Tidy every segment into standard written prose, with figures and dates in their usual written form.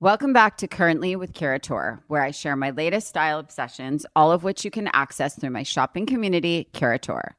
Welcome back to Currently with Curator, where I share my latest style obsessions, all of which you can access through my shopping community, Curator.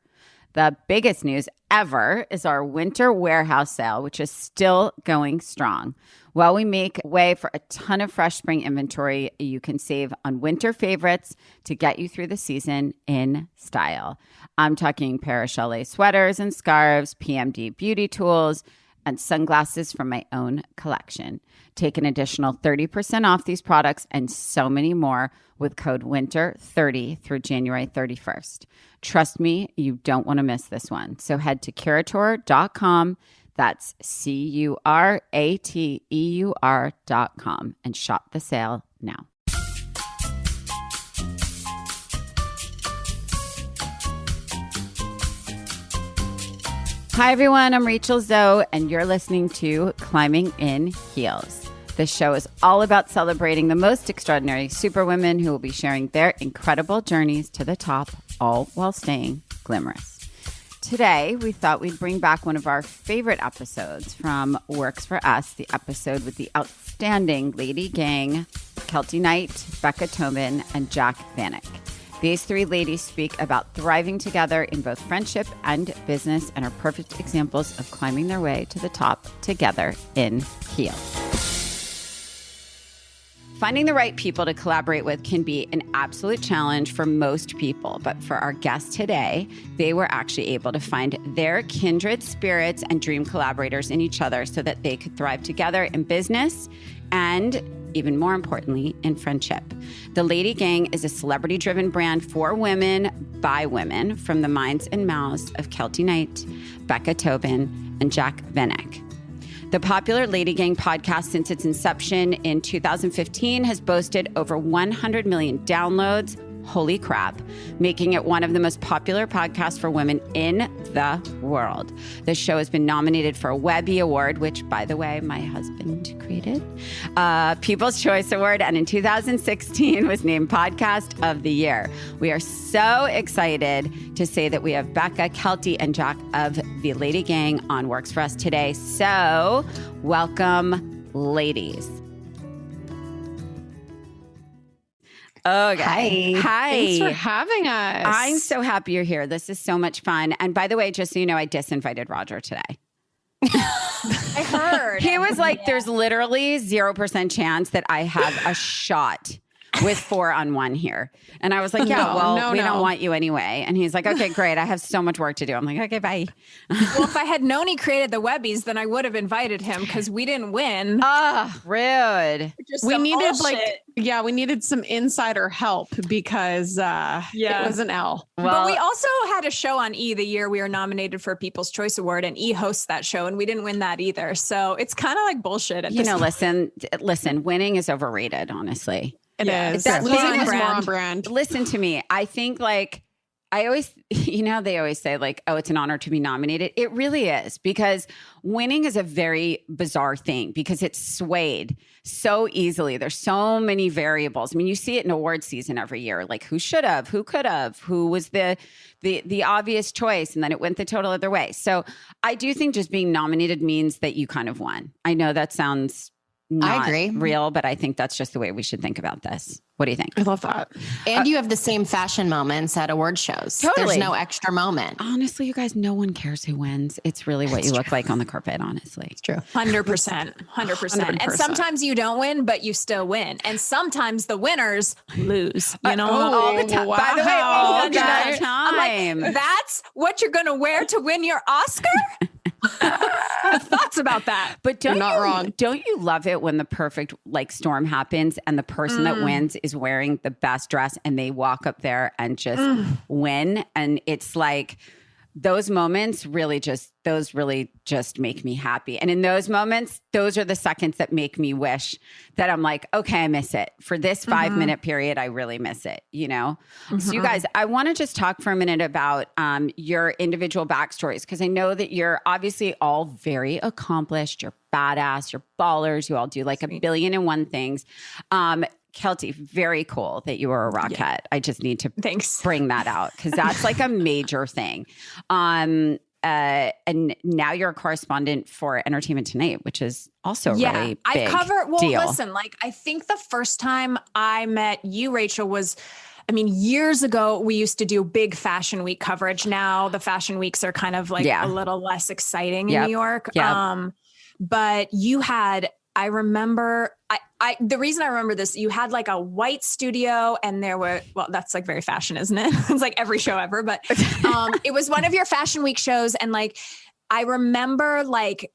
The biggest news ever is our winter warehouse sale, which is still going strong. While we make way for a ton of fresh spring inventory, you can save on winter favorites to get you through the season in style. I'm talking parachute sweaters and scarves, PMD beauty tools, and sunglasses from my own collection. Take an additional 30% off these products and so many more with code WINTER30 through January 31st. Trust me, you don't want to miss this one. So head to Curator.com, that's Curateur.com, and shop the sale now. Hi, everyone. I'm Rachel Zoe, and you're listening to Climbing in Heels. This show is all about celebrating the most extraordinary superwomen who will be sharing their incredible journeys to the top, all while staying glamorous. Today, we thought we'd bring back one of our favorite episodes from Works for Us, the episode with the outstanding lady gang, Keltie Knight, Becca Tobin, and Jac Vanek. These three ladies speak about thriving together in both friendship and business and are perfect examples of climbing their way to the top together in heels. Finding the right people to collaborate with can be an absolute challenge for most people, but for our guests today, they were actually able to find their kindred spirits and dream collaborators in each other so that they could thrive together in business and, even more importantly, in friendship. The Lady Gang is a celebrity-driven brand for women by women from the minds and mouths of Keltie Knight, Becca Tobin, and Jac Vanek. The popular Lady Gang podcast since its inception in 2015 has boasted over 100 million downloads. Holy crap, making it one of the most popular podcasts for women in the world. The show has been nominated for a Webby Award, which, by the way, my husband created, People's Choice Award, and in 2016 was named Podcast of the Year. We are so excited to say that we have Becca, Keltie, and Jac of the Lady Gang on Works for Us today. So welcome, ladies. Okay. Hi. Thanks for having us. I'm so happy you're here. This is so much fun. And by the way, just so you know, I disinvited Roger today. I heard. He was like, there's literally 0% chance that I have a shot with 4 on 1 here. And I was like, yeah, we don't want you anyway. And he's like, okay, great. I have so much work to do. I'm like, okay, bye. Well, if I had known he created the Webbies, then I would have invited him because we didn't win. Rude. We needed we needed some insider help because it was an L. Well, but we also had a show on E the year we were nominated for a People's Choice Award, and E hosts that show, and we didn't win that either. So it's kind of like bullshit at this point. Listen, winning is overrated, honestly. It is. Losing is more on brand. Listen to me. I think I always, they always say oh, it's an honor to be nominated. It really is, because winning is a very bizarre thing because it's swayed so easily. There's so many variables. I mean, you see it in award season every year, like who should have, who could have, who was the obvious choice, and then it went the total other way. So I do think just being nominated means that you kind of won. I know that sounds not real, but I think that's just the way we should think about this. What do you think? I love that. And you have the same fashion moments at award shows. Totally. There's no extra moment. Honestly, you guys, no one cares who wins. It's really what you look like on the carpet, honestly. It's true. 100%. And sometimes you don't win, but you still win. And sometimes the winners lose. You know, all the time. Wow. By the way, all the time. I'm like, that's what you're going to wear to win your Oscar? I have thoughts about that. But You're not wrong. Don't you love it when the perfect storm happens and the person that wins is wearing the best dress and they walk up there and just win? And it's like those moments really just make me happy. And in those moments, those are the seconds that make me wish that I'm like, okay, I miss it. For this 5-minute period, I really miss it, So you guys, I want to just talk for a minute about your individual backstories, because I know that you're obviously all very accomplished. You're badass, you're ballers. You all do like a billion and one things. Keltie, very cool that you were a Rockette. Yeah. I just need to bring that out because that's like a major thing. and now you're a correspondent for Entertainment Tonight, which is also a really big deal. Listen, like I think the first time I met you, Rachel, was, I mean, years ago, we used to do big fashion week coverage. Now the fashion weeks are kind of like a little less exciting in New York. But you had, I remember, the reason I remember this, you had like a white studio and there were, well, that's like very fashion, isn't it? It's like every show ever, but it was one of your fashion week shows. And like, I remember like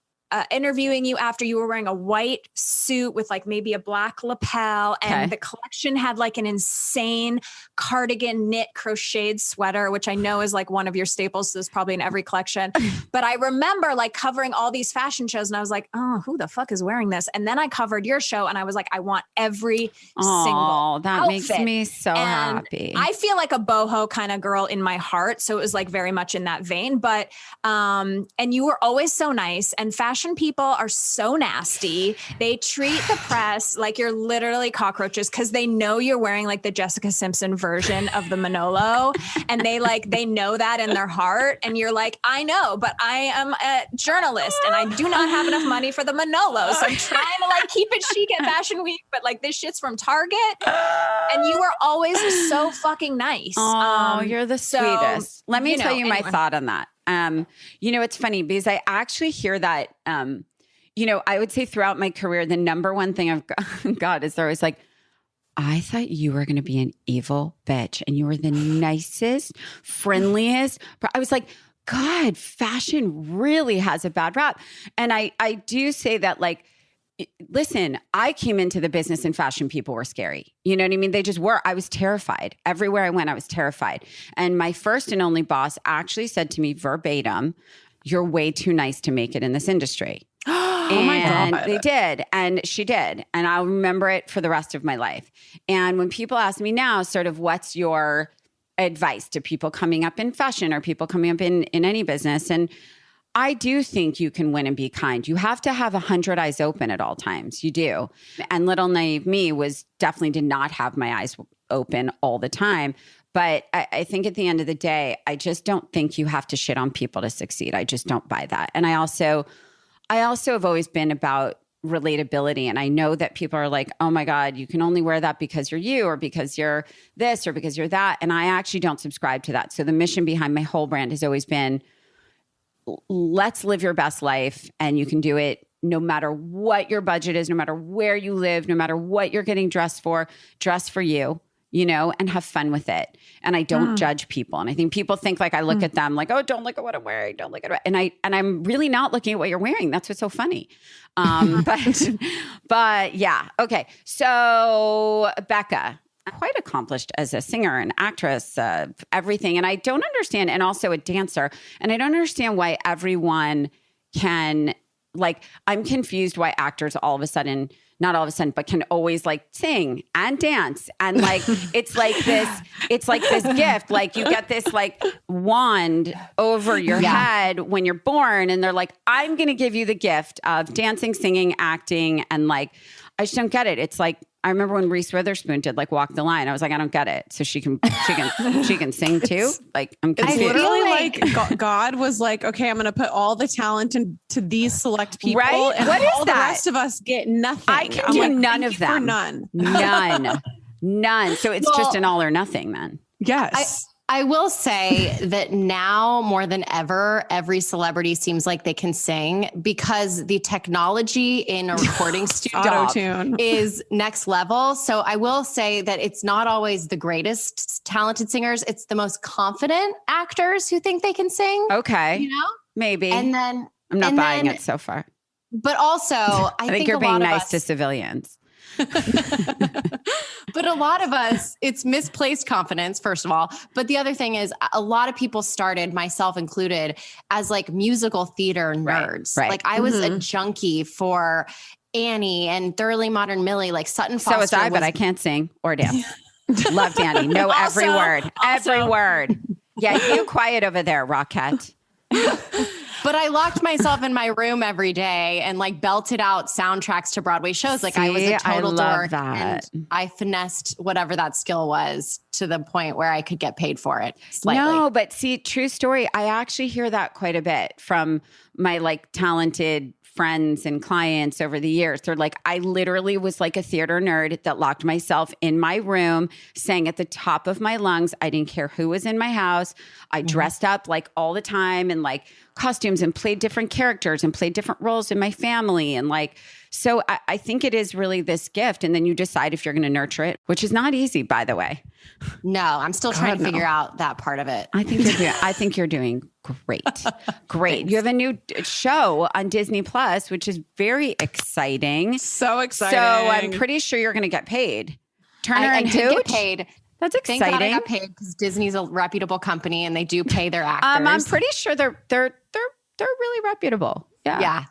interviewing you after you were wearing a white suit with like maybe a black lapel, and the collection had like an insane cardigan knit crocheted sweater, which I know is like one of your staples. So it's probably in every collection. But I remember like covering all these fashion shows and I was like, oh, who the fuck is wearing this? And then I covered your show and I was like, I want every single that outfit. Makes me so happy. I feel like a boho kind of girl in my heart. So it was like very much in that vein, but, and you were always so nice, and fashion people are so nasty. They treat the press like you're literally cockroaches because they know you're wearing like the Jessica Simpson version of the Manolo, and they know that in their heart. And you're like, I know, but I am a journalist and I do not have enough money for the Manolo. So I'm trying to like keep it chic at Fashion Week, but like this shit's from Target. And you were always so fucking nice. Oh, you're the sweetest. Let me tell you my thought on that. It's funny because I actually hear that, I would say throughout my career, the number one thing I've got is they're always like, I thought you were going to be an evil bitch and you were the nicest, friendliest. But I was like, God, fashion really has a bad rap. And I do say that, like, listen, I came into the business and fashion people were scary. You know what I mean? They just were. I was terrified. Everywhere I went, I was terrified. And my first and only boss actually said to me verbatim, you're way too nice to make it in this industry. Oh my God. They did. And she did. And I'll remember it for the rest of my life. And when people ask me now, sort of what's your advice to people coming up in fashion or people coming up in any business? And I do think you can win and be kind. You have to have 100 eyes open at all times. You do. And little naive me definitely did not have my eyes open all the time. But I think at the end of the day, I just don't think you have to shit on people to succeed. I just don't buy that. And I also have always been about relatability. And I know that people are like, oh my God, you can only wear that because you're you or because you're this or because you're that. And I actually don't subscribe to that. So the mission behind my whole brand has always been, let's live your best life, and you can do it no matter what your budget is, no matter where you live, no matter what you're getting dressed for. Dress for you, and have fun with it. And I don't judge people. And I think people think like I look at them like, oh, don't look at what I'm wearing. Don't look at it. And I'm really not looking at what you're wearing. That's what's so funny. But yeah. Okay. So Becca, quite accomplished as a singer and actress, everything. And I don't understand, and also a dancer. And I don't understand why everyone can, like, I'm confused why actors not all of a sudden, but can always like sing and dance. And like, it's like this gift, like you get this like wand over your head when you're born. And they're like, I'm going to give you the gift of dancing, singing, acting. And like, I just don't get it. It's like, I remember when Reese Witherspoon did like Walk the Line. I was like, I don't get it. So she can sing too. Like I'm confused. It's literally like God was like, okay, I'm going to put all the talent into these select people, right? And what all is the that? rest of us get nothing. I can do none of them. None. So it's just an all or nothing then. Yes. I will say that now more than ever, every celebrity seems like they can sing because the technology in a recording studio is next level. So I will say that it's not always the greatest talented singers. It's the most confident actors who think they can sing. Okay. Maybe. And then I'm not buying it so far. But also, I think you're being nice to civilians. But a lot of us, it's misplaced confidence, first of all. But the other thing is a lot of people started, myself included, as like musical theater nerds. Right. Like I was a junkie for Annie and Thoroughly Modern Millie, like Sutton Foster. So was I, but I can't sing or dance. Loved Annie. Know every word. Every word. Yeah, you quiet over there, Rockette. But I locked myself in my room every day and like belted out soundtracks to Broadway shows. Like I was a total dork, and I finessed whatever that skill was to the point where I could get paid for it slightly. No, but see, true story. I actually hear that quite a bit from my like talented friends and clients over the years. They're like, I literally was like a theater nerd that locked myself in my room, sang at the top of my lungs. I didn't care who was in my house. I dressed up like all the time in like costumes and played different characters and played different roles in my family. And like, so I think it is really this gift. And then you decide if you're going to nurture it, which is not easy, by the way. No, I'm still trying to figure out that part of it. I think you're doing great. Great. You have a new show on Disney Plus, which is very exciting. So exciting. So I'm pretty sure you're going to get paid. Turner and I did get paid. That's exciting. Thank God I got paid because Disney's a reputable company and they do pay their actors. I'm pretty sure they're really reputable. Yeah.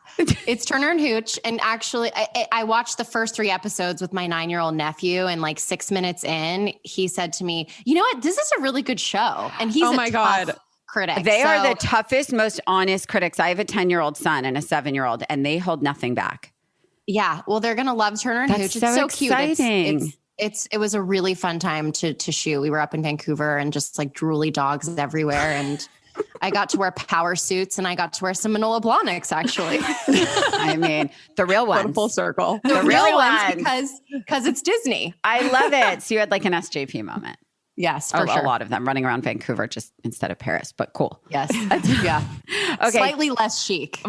It's Turner and Hooch. And actually, I watched the first 3 episodes with my 9-year-old nephew, and like 6 minutes in, he said to me, you know what? This is a really good show. And he's tough critic. They are the toughest, most honest critics. I have a 10-year-old son and a 7-year-old, and they hold nothing back. Yeah. Well, they're going to love Turner and Hooch. It's so exciting. Cute. It was a really fun time to shoot. We were up in Vancouver and just like drooly dogs everywhere. And I got to wear power suits and I got to wear some Manolo Blahniks, actually. I mean, the real ones. Full circle. The real ones. Because it's Disney. I love it. So you had like an SJP moment. Yes, for sure. A lot of them running around Vancouver just instead of Paris, but cool. Yes. Yeah. Okay. Slightly less chic.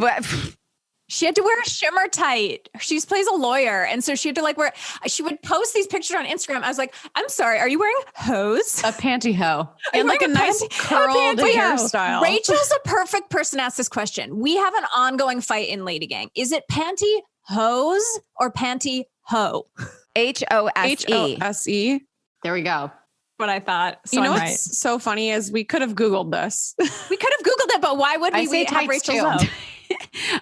She had to wear a shimmer tight. She plays a lawyer. And so she had to she would post these pictures on Instagram. I was like, I'm sorry, are you wearing hose? A pantyhose. And like a nice curled hairstyle. Rachel's a perfect person to ask this question. We have an ongoing fight in Lady Gang. Is it panty hose or panty ho? HOSE. HOSE. There we go. What I thought. So what's so funny is we could have Googled this. We could have Googled it, but why would we have Rachel's own?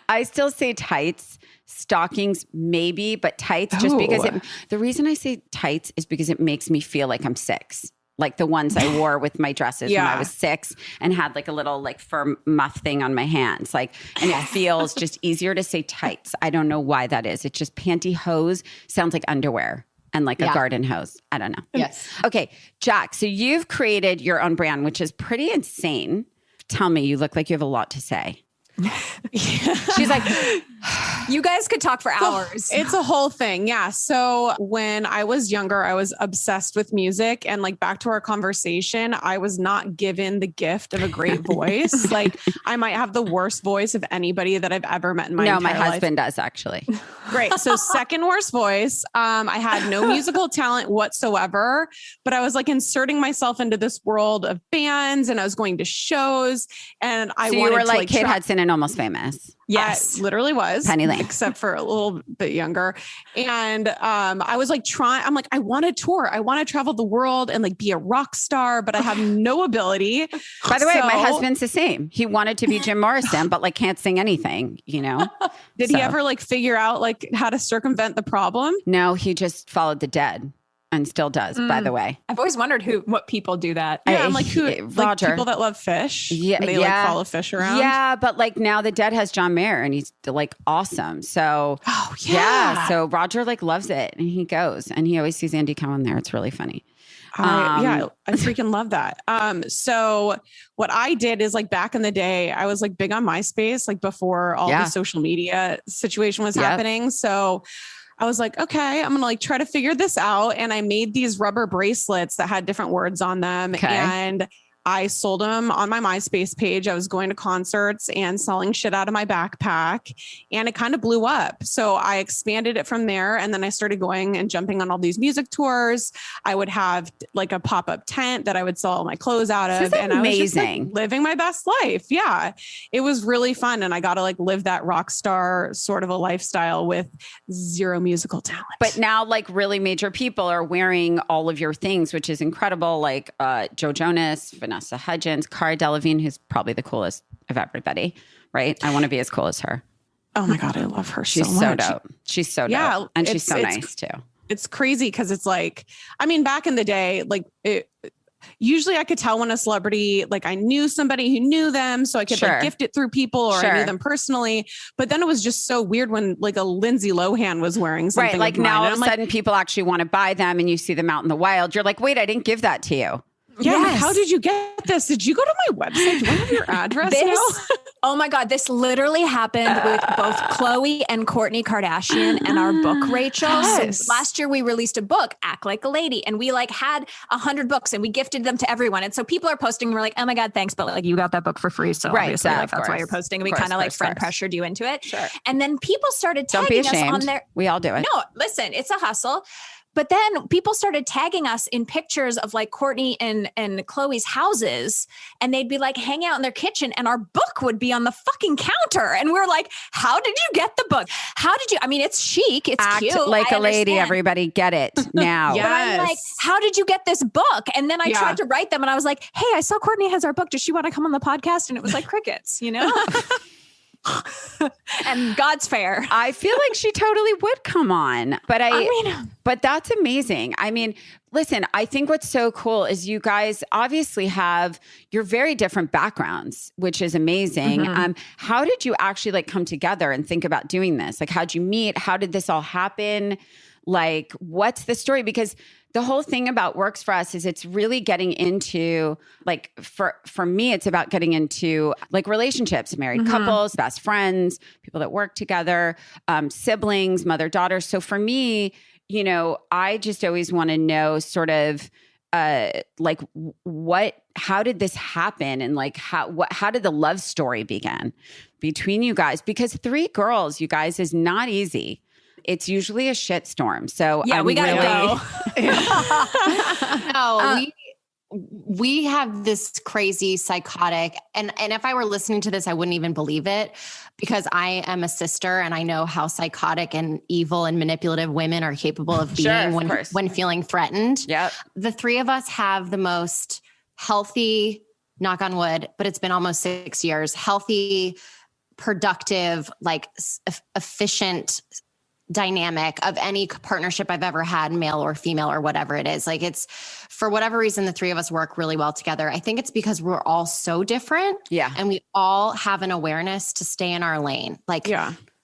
I still say tights, stockings, maybe, but tights just because the reason I say tights is because it makes me feel like I'm 6. Like the ones I wore with my dresses when I was 6 and had like a little like fur muff thing on my hands. Like, and it feels just easier to say tights. I don't know why that is. It's just pantyhose sounds like underwear and like a garden hose. I don't know. Yes. Okay. Jac, so you've created your own brand, which is pretty insane. Tell me, you look like you have a lot to say. She's like, you guys could talk for hours. It's a whole thing. Yeah. So when I was younger, I was obsessed with music, and like back to our conversation, I was not given the gift of a great voice. Like I might have the worst voice of anybody that I've ever met in my entire life. No, my husband does actually. Great. So second worst voice. I had no musical talent whatsoever, but I was like inserting myself into this world of bands, and I was going to shows, and you were like Kate Hudson and Almost Famous. Yes, literally was Penny Lane, except for a little bit younger. And I was like I'm like, I want to tour. I want to travel the world and like be a rock star, but I have no ability. By the way, my husband's the same. He wanted to be Jim Morrison, but like can't sing anything, you know? Did he ever like figure out like how to circumvent the problem? No, he just followed the Dead. And still does, by the way. I've always wondered what people do that. Yeah, I'm like, Roger. Like people that love fish. Yeah, and they like follow fish around. Yeah, but like now the Dead has John Mayer, and he's like awesome. So so Roger like loves it, and he goes, and he always sees Andy Cohen there. It's really funny. I freaking love that. So what I did is like back in the day, I was like big on MySpace, like before all the social media situation was happening. So I was like, okay, I'm going to like try to figure this out. And I made these rubber bracelets that had different words on them. Okay. And I sold them on my MySpace page. I was going to concerts and selling shit out of my backpack, and it kind of blew up. So I expanded it from there. And then I started going and jumping on all these music tours. I would have like a pop-up tent that I would sell all my clothes out of. And I was just like living my best life. Yeah. It was really fun. And I got to like live that rock star sort of a lifestyle with zero musical talent. But now like really major people are wearing all of your things, which is incredible. Like Joe Jonas, Vanessa Hudgens, Cara Delevingne, who's probably the coolest of everybody, right? I want to be as cool as her. Oh my God, I love her so much. She's so dope. She's so dope. And she's so nice too. It's crazy because it's like, I mean, back in the day, like usually I could tell when a celebrity, like I knew somebody who knew them, so I could like gift it through people, or I knew them personally. But then it was just so weird when like a Lindsay Lohan was wearing something. Right. Like now all of a sudden people actually want to buy them and you see them out in the wild. You're like, wait, I didn't give that to you. Yeah. Yes. Like, how did you get this? Did you go to my website? Do I have your address now? Oh my God. This literally happened with both Khloe and Kourtney Kardashian and our book, Rachel. Yes. So last year we released a book, Act Like a Lady. And we like had 100 books and we gifted them to everyone. And so people are posting and we're like, oh my God, thanks. But like you got that book for free. So obviously like, that's why you're posting. And we kind of like friend pressured you into it. Sure. And then people started tagging us on their. We all do it. No, listen, it's a hustle. But then people started tagging us in pictures of like Kourtney and Khloe's houses, and they'd be like hanging out in their kitchen and our book would be on the fucking counter. And we're like, how did you get the book? How did you, I mean, it's chic. It's Act cute. like a lady, everybody get it now. Yes. But I'm like, how did you get this book? And then I tried to write them and I was like, hey, I saw Kourtney has our book. Does she want to come on the podcast? And it was like crickets, you know? And God's fair. I feel like she totally would come on, but that's amazing. I mean, listen, I think what's so cool is you guys obviously have your very different backgrounds, which is amazing. Mm-hmm. How did you actually like come together and think about doing this? Like, how'd you meet? How did this all happen? Like, what's the story? Because the whole thing about Works For Us is it's really getting into like, for me, it's about getting into like relationships, married couples, best friends, people that work together, siblings, mother, daughter. So for me, you know, I just always want to know sort of like how did this happen? And like, how did the love story begin between you guys? Because 3 girls, you guys, is not easy. It's usually a shitstorm. So yeah, we gotta go. No, we have this crazy psychotic, and if I were listening to this, I wouldn't even believe it, because I am a sister and I know how psychotic and evil and manipulative women are capable of being when feeling threatened. Yep. The 3 of us have the most healthy, knock on wood, but it's been almost 6 years, healthy, productive, like efficient dynamic of any partnership I've ever had, male or female or whatever it is. Like, it's for whatever reason, the 3 of us work really well together. I think it's because we're all so different. Yeah. And we all have an awareness to stay in our lane. Like,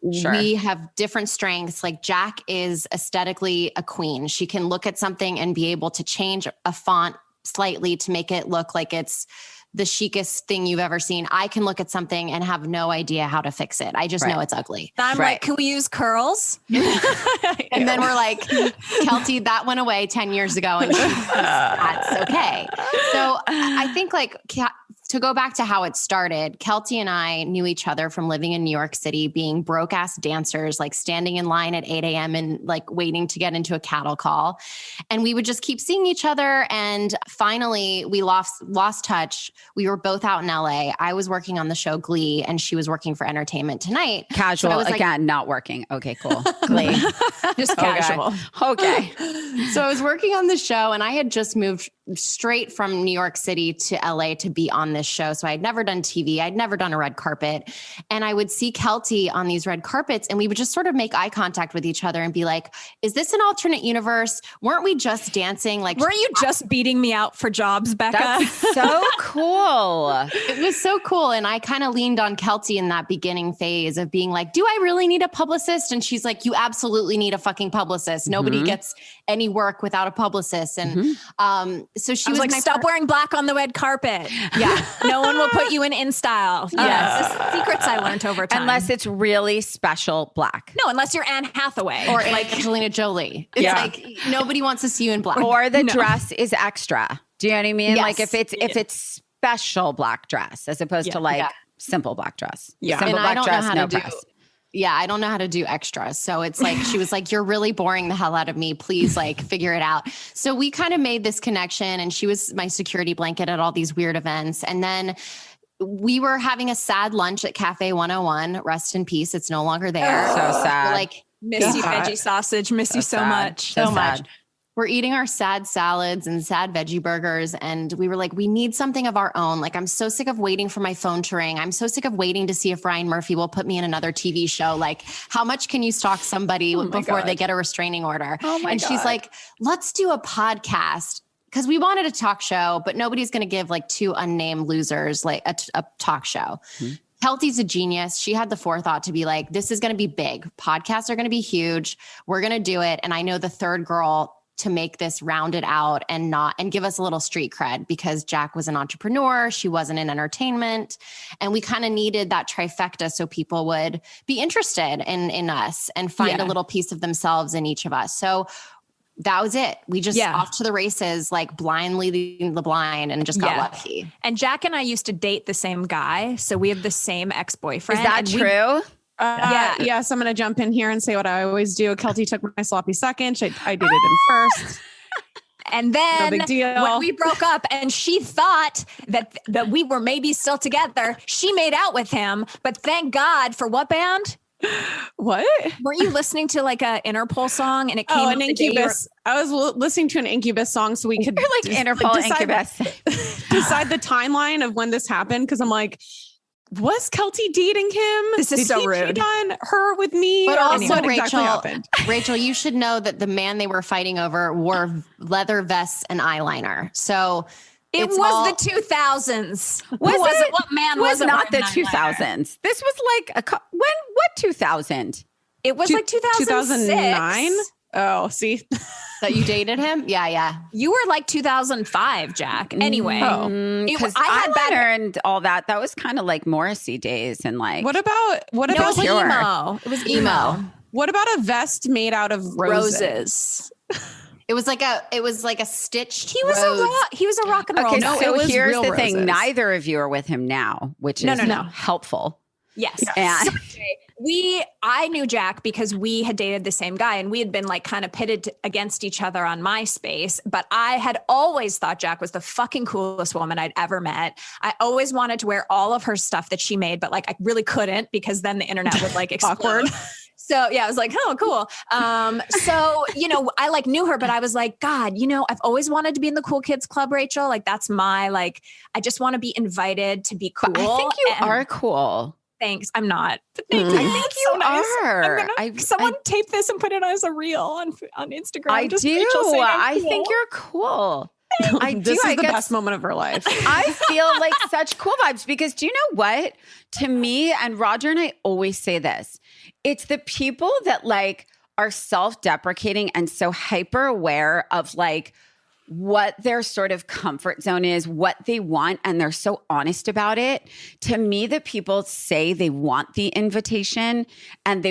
we have different strengths. Like, Jac is aesthetically a queen. She can look at something and be able to change a font slightly to make it look like it's the chicest thing you've ever seen. I can look at something and have no idea how to fix it. I just know it's ugly. I'm like, can we use curls? And then we're like, Keltie, that went away 10 years ago. And that's okay. So I think like to go back to how it started, Keltie and I knew each other from living in New York City, being broke ass dancers, like standing in line at 8 a.m. and like waiting to get into a cattle call. And we would just keep seeing each other. And finally we lost touch. We were both out in LA. I was working on the show Glee and she was working for Entertainment Tonight. Casual, again, not working. Okay, cool. Glee. Just casual. Okay. So I was working on the show and I had just moved straight from New York City to LA to be on this show. So I'd never done TV. I'd never done a red carpet. And I would see Keltie on these red carpets and we would just sort of make eye contact with each other and be like, is this an alternate universe? Weren't we just dancing? Like, weren't you just beating me out for jobs, Becca? That's so cool. It was so cool. And I kind of leaned on Keltie in that beginning phase of being like, do I really need a publicist? And she's like, you absolutely need a fucking publicist. Nobody gets any work without a publicist. And, so she was like, stop wearing black on the red carpet. Yeah. No one will put you in style. Yes. The secrets I learned over time. Unless it's really special black. No, unless you're Anne Hathaway. Or like Angelina Jolie. It's like, nobody wants to see you in black. Or the dress is extra. Do you know what I mean? Yes. Like if it's special black dress as opposed to like simple black dress. Yeah. Simple and black dress, no press. Yeah, I don't know how to do extras. So it's like, she was like, you're really boring the hell out of me. Please like figure it out. So we kind of made this connection and she was my security blanket at all these weird events. And then we were having a sad lunch at Cafe 101. Rest in peace. It's no longer there. So sad. We're like, miss you, veggie sausage. Miss you so much. So much. We're eating our sad salads and sad veggie burgers. And we were like, we need something of our own. Like, I'm so sick of waiting for my phone to ring. I'm so sick of waiting to see if Ryan Murphy will put me in another TV show. Like, how much can you stalk somebody before they get a restraining order? And she's like, let's do a podcast. because we wanted a talk show, but nobody's going to give like two unnamed losers like a talk show. Mm-hmm. Keltie's a genius. She had the forethought to be like, this is going to be big. Podcasts are going to be huge. We're going to do it. And I know the third girl to make this rounded out and give us a little street cred, because Jac was an entrepreneur. She wasn't in entertainment. And we kind of needed that trifecta so people would be interested in us and find a little piece of themselves in each of us. So that was it. We just off to the races, like blindly leading the blind, and just got lucky. And Jac and I used to date the same guy. So we have the same ex-boyfriend. Is that true? Yes, I'm going to jump in here and say what I always do. Keltie took my sloppy second. I dated him first. And then no big deal. When we broke up and she thought that we were maybe still together, she made out with him. But thank God for what band? What? Weren't you listening to like a Interpol song and it came an Incubus? I was listening to an Incubus song so we could Interpol Incubus. decide the timeline of when this happened. Cause I'm like, was Keltie dating him? This is so rude. Cheat on her with me? But also, what Rachel, exactly happened? Rachel, you should know that the man they were fighting over wore leather vests and eyeliner. So it was the 2000s. What man was it? Not the 2000s. This was like what 2000? It was like 2009. Oh, see. That you dated him? Yeah. You were like 2005, Jac. Anyway, because I had better and all that. That was kind of like Morrissey days and like. What about it was emo. It was emo. What about a vest made out of roses? It was like a stitched. He was a rock and roll. Okay, so here's the thing: neither of you are with him now, which is helpful. Yes. And I knew Jac because we had dated the same guy and we had been like kind of pitted against each other on MySpace. But I had always thought Jac was the fucking coolest woman I'd ever met. I always wanted to wear all of her stuff that she made, but like I really couldn't because then the internet would like explode. So yeah, I was like, oh, cool. So, I like knew her, but I was like, God, I've always wanted to be in the cool kids club, Rachel. Like that's my, I just want to be invited to be cool. But I think you are cool. Thanks. I'm not. But thanks. I think you so nice. are. Someone tape this and put it as a reel on Instagram. I do. I think you're cool. This is the best moment of her life. I feel like such cool vibes because do you know what? To me, and Roger and I always say this, it's the people that like are self-deprecating and so hyper aware of like what their sort of comfort zone is, what they want, and they're so honest about it. To me, the people say they want the invitation and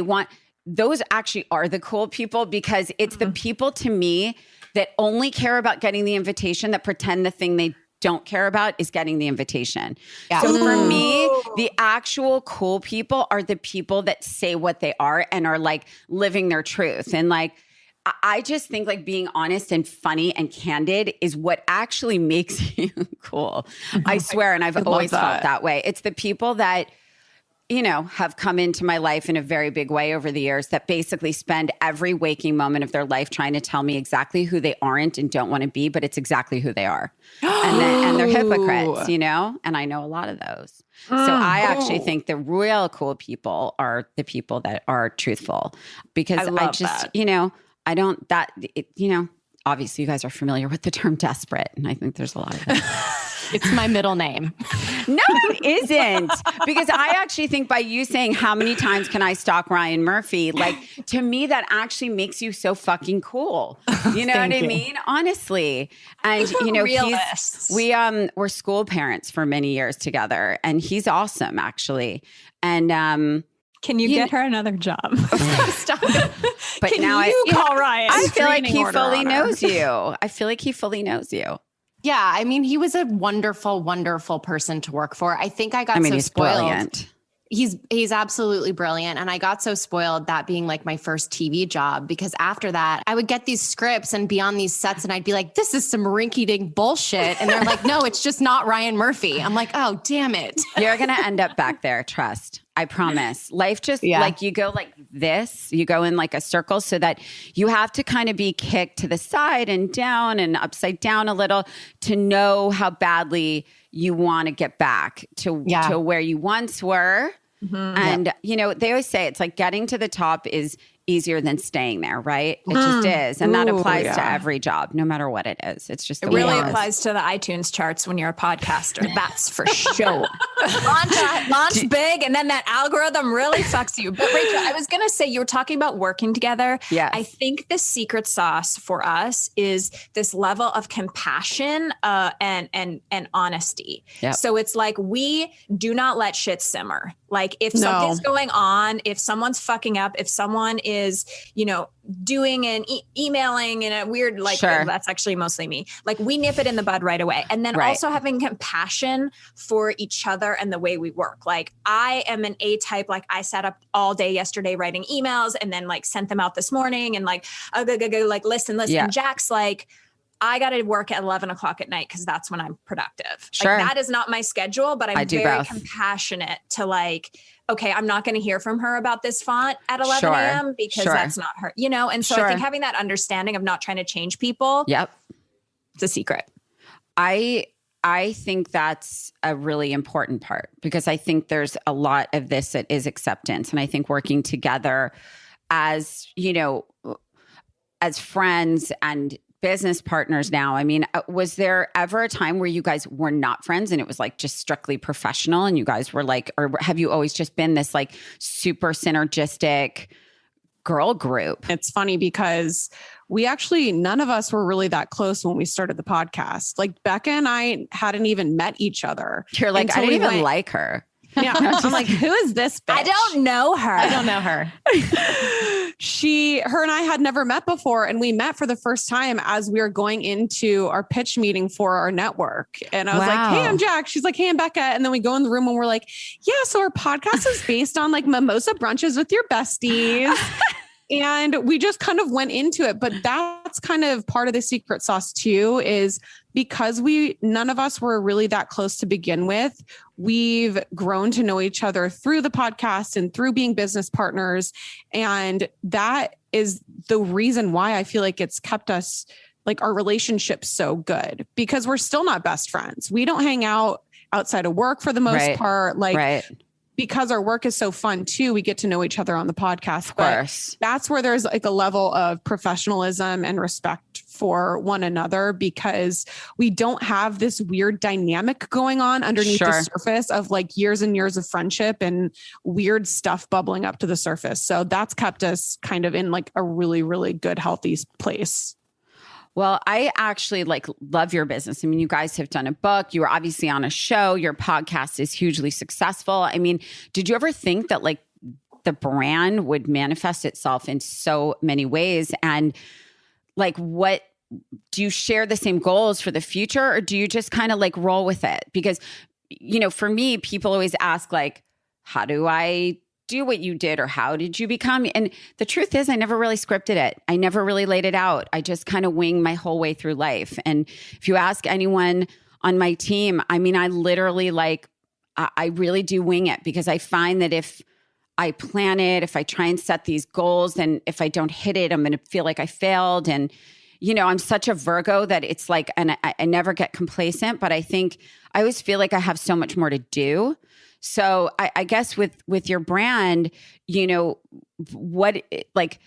those actually are the cool people because it's the people to me that only care about getting the invitation that pretend the thing they don't care about is getting the invitation. Yeah. So for me, the actual cool people are the people that say what they are and are like living their truth. And like, I just think like being honest and funny and candid is what actually makes you cool. I swear. And I've always felt that way. It's the people that, have come into my life in a very big way over the years that basically spend every waking moment of their life trying to tell me exactly who they aren't and don't want to be, but it's exactly who they are. And they're hypocrites, and I know a lot of those. So I actually think the real cool people are the people that are truthful because I just, obviously you guys are familiar with the term desperate. And I think there's a lot of it. It's my middle name. No, it isn't. Because I actually think by you saying how many times can I stalk Ryan Murphy, like to me, that actually makes you so fucking cool. You know what I mean? Honestly. And we're school parents for many years together and he's awesome actually. And, can you get her another job? Stop. But can now you call Ryan? I feel like he fully knows you. I feel like he fully knows you. Yeah, I mean, he was a wonderful, wonderful person to work for. I think I got so he's spoiled. Brilliant. He's absolutely brilliant. And I got so spoiled that being like my first TV job, because after that I would get these scripts and be on these sets and I'd be like, this is some rinky dink bullshit. And they're like, no, it's just not Ryan Murphy. I'm like, oh, damn it. You're going to end up back there. Trust. I promise. Life just like you go like this, you go in like a circle so that you have to kind of be kicked to the side and down and upside down a little to know how badly you want to get back to where you once were. Mm-hmm. And, they always say it's like getting to the top is easier than staying there, right? It just is. And that applies to every job, no matter what it is. It's just, it really applies to the iTunes charts when you're a podcaster. That's for sure. Launch big, and then that algorithm really fucks you. But Rachel, I was going to say, you were talking about working together. Yeah. I think the secret sauce for us is this level of compassion and honesty. Yep. So it's like, we do not let shit simmer. Like if something's going on, if someone's fucking up, if someone is, doing and emailing in a weird, that's actually mostly me. Like we nip it in the bud right away. And then also having compassion for each other and the way we work. Like I am an A-type, like I sat up all day yesterday writing emails and then like sent them out this morning and like, listen. Yeah. Jac's like, I got to work at 11 o'clock at night because that's when I'm productive. Sure. Like, that is not my schedule, but I'm very compassionate to like, okay, I'm not going to hear from her about this font at 11 a.m. because that's not her, And so I think having that understanding of not trying to change people. Yep. It's a secret. I think that's a really important part because I think there's a lot of this that is acceptance. And I think working together as, as friends and business partners now. I mean, was there ever a time where you guys were not friends and it was like just strictly professional and you guys were like, or have you always just been this like super synergistic girl group? It's funny because none of us were really that close when we started the podcast. Like Becca and I hadn't even met each other. You're like, I didn't even like her. Yeah. I'm like, who is this bitch? I don't know her. Her and I had never met before. And we met for the first time as we were going into our pitch meeting for our network. And I was like, hey, I'm Jac. She's like, hey, I'm Becca. And then we go in the room and we're like, yeah, so our podcast is based on like mimosa brunches with your besties. And we just kind of went into it. But that's kind of part of the secret sauce too, is because none of us were really that close to begin with. We've grown to know each other through the podcast and through being business partners. And that is the reason why I feel like it's kept us, like our relationship so good, because we're still not best friends. We don't hang out outside of work for the most part. Because our work is so fun too, we get to know each other on the podcast. Of course. That's where there's like a level of professionalism and respect for one another, because we don't have this weird dynamic going on underneath the surface of like years and years of friendship and weird stuff bubbling up to the surface. So that's kept us kind of in like a really, really good, healthy place. Well, I actually love your business. I mean, you guys have done a book. You were obviously on a show. Your podcast is hugely successful. I mean, did you ever think that like the brand would manifest itself in so many ways? And like, what do you share the same goals for the future, or do you just kind of like roll with it? Because, for me, people always ask like, how do I do what you did, or how did you become? And the truth is, I never really scripted it. I never really laid it out. I just kind of winged my whole way through life. And if you ask anyone on my team, I mean, I literally I really do wing it, because I find that if I plan it, if I try and set these goals, then if I don't hit it, I'm going to feel like I failed. And, I'm such a Virgo that it's like, and I never get complacent, but I think I always feel like I have so much more to do. So I guess with your brand, what, like,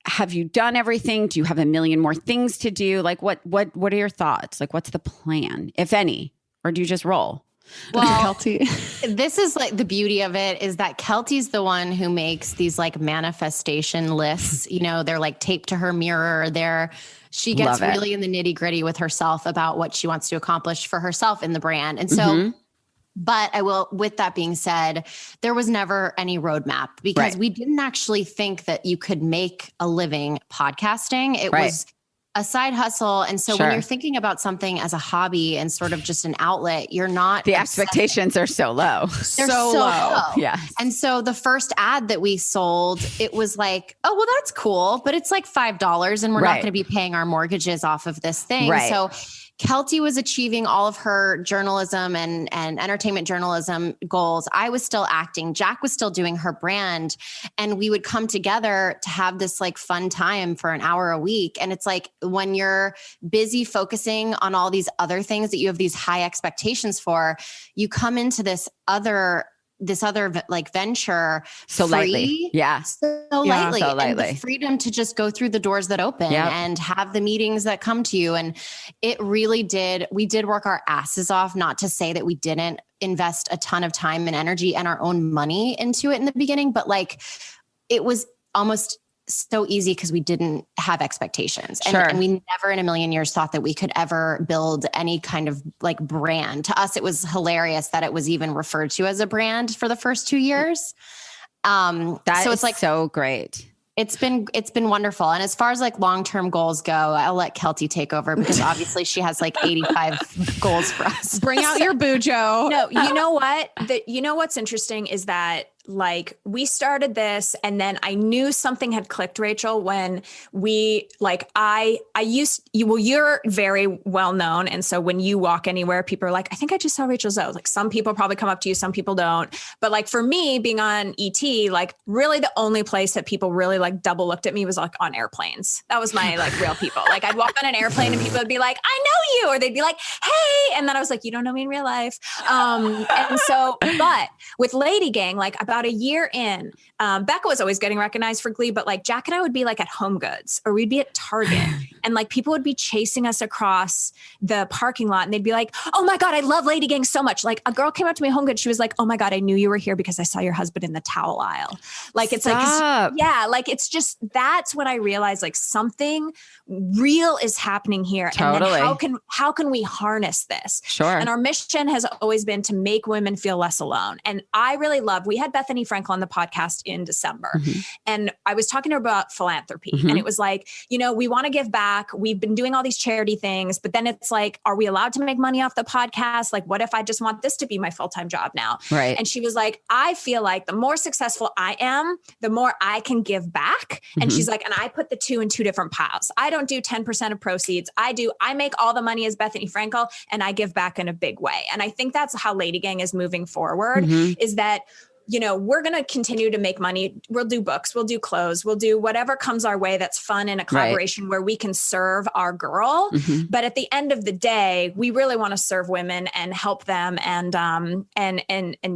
have you done everything? Do you have a million more things to do? Like, what are your thoughts? Like, what's the plan, if any, or do you just roll? Well, this is like the beauty of it, is that Keltie's the one who makes these like manifestation lists. They're like taped to her mirror. She gets really in the nitty gritty with herself about what she wants to accomplish for herself in the brand. And so, but with that being said, there was never any roadmap, because we didn't actually think that you could make a living podcasting. It was a side hustle. And so when you're thinking about something as a hobby and sort of just an outlet, you're not. The expectations are so low. They're so low. Yeah. And so the first ad that we sold, it was like, oh, well, that's cool, but it's like $5 and we're not going to be paying our mortgages off of this thing. Right. So Keltie was achieving all of her journalism and entertainment journalism goals. I was still acting. Jac was still doing her brand. And we would come together to have this like fun time for an hour a week. And it's like, when you're busy focusing on all these other things that you have these high expectations for, you come into this other like venture so free, lightly. Yeah. So lightly. So lightly. And the freedom to just go through the doors that open and have the meetings that come to you. And it really we did work our asses off, not to say that we didn't invest a ton of time and energy and our own money into it in the beginning, but like it was almost so easy because we didn't have expectations. And we never in a million years thought that we could ever build any kind of like brand. To us, it was hilarious that it was even referred to as a brand for the first 2 years. It's like so great. It's been wonderful. And as far as like long-term goals go, I'll let Keltie take over because obviously she has like 85 goals for us. Bring out your bujo. No, you know what? What's interesting is that like we started this and then I knew something had clicked, Rachel, when we like, you're very well known. And so when you walk anywhere, people are like, I think I just saw Rachel Zoe. Like some people probably come up to you, some people don't. But like for me being on ET, like really the only place that people really like double looked at me was like on airplanes. That was my like real people. Like I'd walk on an airplane and people would be like, I know you, or they'd be like, hey. And then I was like, you don't know me in real life. And so, but with Lady Gang, like about a year in, Becca was always getting recognized for Glee, but like Jac and I would be like at Home Goods or we'd be at Target and like people would be chasing us across the parking lot and they'd be like, oh my God, I love Lady Gang so much. Like a girl came up to me at Home Goods. She was like, oh my God, I knew you were here because I saw your husband in the towel aisle. Like, it's Stop. like, it's just, that's when I realized like something real is happening here. Totally. And then how can we harness this? Sure. And our mission has always been to make women feel less alone. And I really love, we had Bethany Frankel on the podcast in December. And I was talking to her about philanthropy. And it was like, you know, we want to give back. We've been doing all these charity things, but then it's like, are we allowed to make money off the podcast? Like, what if I just want this to be my full-time job now? Right. And she was like, I feel like the more successful I am, the more I can give back. And she's like, and I put the two in two different piles. I don't do 10% of proceeds. I make all the money as Bethany Frankel and I give back in a big way. And I think that's how Lady Gang is moving forward, is that, you know, we're going to continue to make money. We'll do books, we'll do clothes, we'll do whatever comes our way that's fun in a collaboration where we can serve our girl. But at the end of the day, we really want to serve women and help them and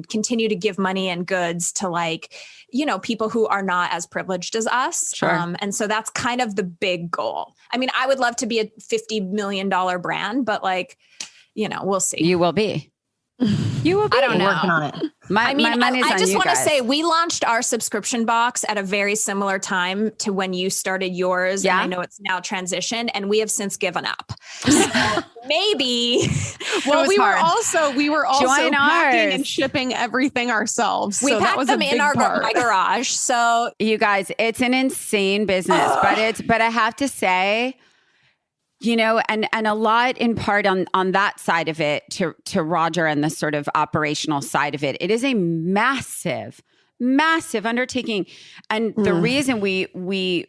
continue to give money and goods to like, you know, people who are not as privileged as us. Sure. And so that's kind of the big goal. I mean, I would love to be a $50 million brand, but like, you know, we'll see. You will be. You will be. I don't know. Working on it. My money's I just on want to guys. say we launched our subscription box at a very similar time to when you started yours. Yeah. And I know it's now transitioned and we have since given up. So maybe. Well, we were also Join packing ours. and shipping everything ourselves. We so packed that was them a in big my garage. So You guys, it's an insane business, but I have to say, you know, and a lot in part on that side of it to Roger and the sort of operational side of it, it is a massive undertaking. And the reason we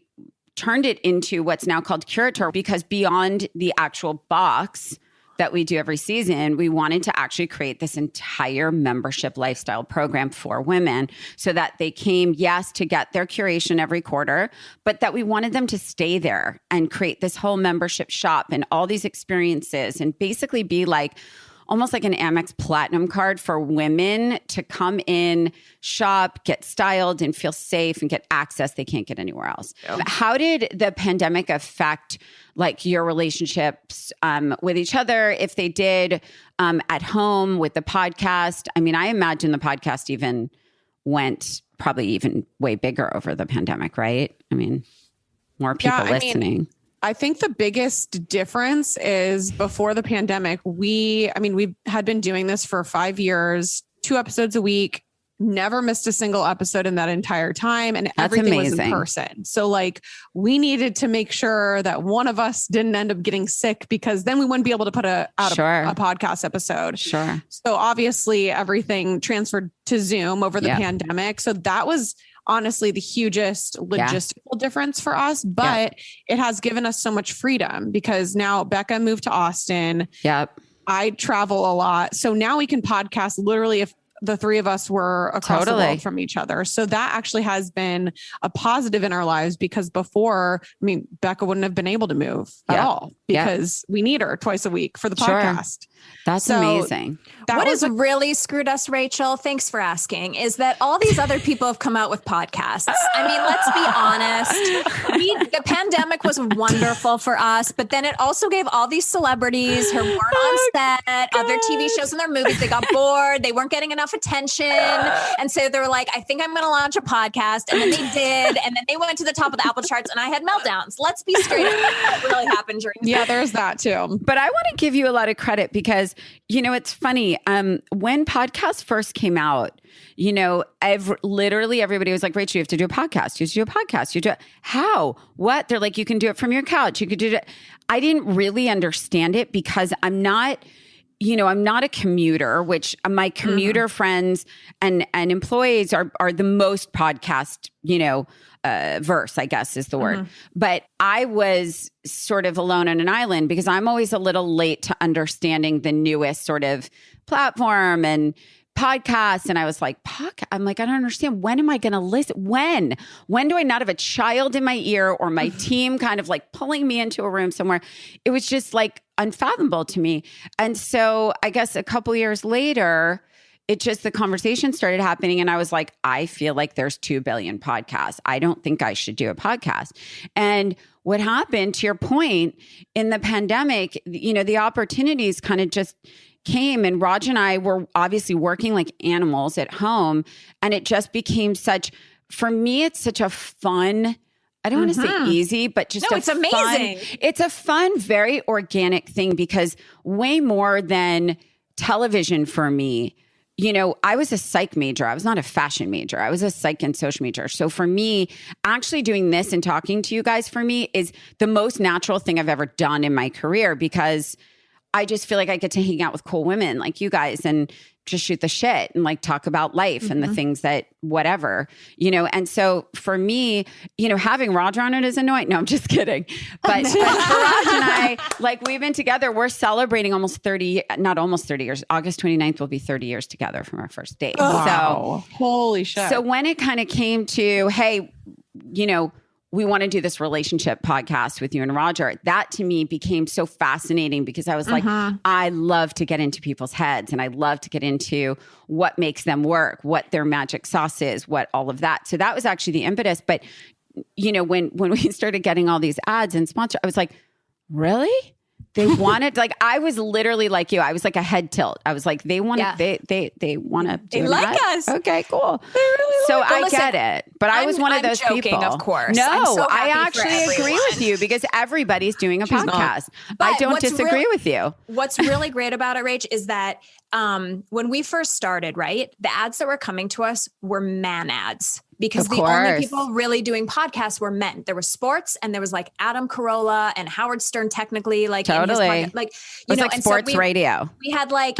turned it into what's now called Curator, because beyond the actual box that we do every season, we wanted to actually create this entire membership lifestyle program for women so that they came, yes, to get their curation every quarter, but that we wanted them to stay there and create this whole membership shop and all these experiences and basically be like almost like an Amex Platinum card for women to come in, shop, get styled, and feel safe and get access they can't get anywhere else. Yeah. How did the pandemic affect like your relationships with each other, if they did, at home with the podcast? I mean, I imagine the podcast even went probably even way bigger over the pandemic, right? I mean, more people listening. I think the biggest difference is before the pandemic, we had been doing this for 5 years, 2 episodes a week, never missed a single episode in that entire time. And everything was in person. So like we needed to make sure that one of us didn't end up getting sick because then we wouldn't be able to put out a podcast episode. Sure. So obviously everything transferred to Zoom over the pandemic. So that was honestly the hugest logistical difference for us, but it has given us so much freedom because now Becca moved to Austin. Yep. I travel a lot. So now we can podcast literally if the three of us were across the world from each other. So that actually has been a positive in our lives, because before, I mean, Becca wouldn't have been able to move at all, because we need her twice a week for the podcast. That's amazing. What has really screwed us, Rachel, thanks for asking, is that all these other people have come out with podcasts. I mean, let's be honest. The pandemic was wonderful for us, but then it also gave all these celebrities who weren't on set, other TV shows and their movies, they got bored. They weren't getting enough attention. And so they were like, I think I'm going to launch a podcast. And then they did. And then they went to the top of the Apple charts and I had meltdowns. Let's be straight. That really happened during there's that too. But I want to give you a lot of credit because, it's funny. When podcasts first came out, literally everybody was like, Rachel, you have to do a podcast. You have to do a podcast. You do it. How? What? They're like, you can do it from your couch. You could do it. I didn't really understand it because I'm not a commuter, which my commuter friends and employees are the most podcast, verse, I guess is the word. But I was sort of alone on an island because I'm always a little late to understanding the newest sort of platform and podcasts. And I was like, I'm like, I don't understand. When am I going to listen? When do I not have a child in my ear or my team kind of like pulling me into a room somewhere? It was just like unfathomable to me. And so I guess a couple years later, the conversation started happening and I was like, I feel like there's 2 billion podcasts. I don't think I should do a podcast. And what happened, to your point, in the pandemic, the opportunities kind of just came, and Raj and I were obviously working like animals at home. And it just became for me, it's such a fun, I don't want to say easy, but just it's amazing. It's a fun, very organic thing, because way more than television for me, I was a psych major. I was not a fashion major. I was a psych and social major. So for me, actually doing this and talking to you guys for me is the most natural thing I've ever done in my career, because I just feel like I get to hang out with cool women like you guys and just shoot the shit and like talk about life and the things that whatever, and so for me, having Raj on it is annoying. No, I'm just kidding. But for Raj and I, like, we've been together, we're celebrating almost 30 years. August 29th will be 30 years together from our first date. Wow. So holy shit. So when it kind of came to, hey, we want to do this relationship podcast with you and Roger, that to me became so fascinating, because I was like, I love to get into people's heads and I love to get into what makes them work, what their magic sauce is, what all of that. So that was actually the impetus. But, when we started getting all these ads and sponsors, I was like, really? They wanted, like, I was literally like you. I was like a head tilt. I was like, they want to, they want to do They like that? us. Okay, cool. They really so like us. I get it, but I was one of those joking, people. Of course. No, I'm so I happy actually agree with you, because everybody's doing a podcast. I don't disagree with you. What's really great about it, Rach, is that when we first started, right, the ads that were coming to us were man ads. Because the only people really doing podcasts were men. There was sports, and there was like Adam Carolla and Howard Stern, technically, like totally, in his podcast, like you know, like and sports so radio. We had like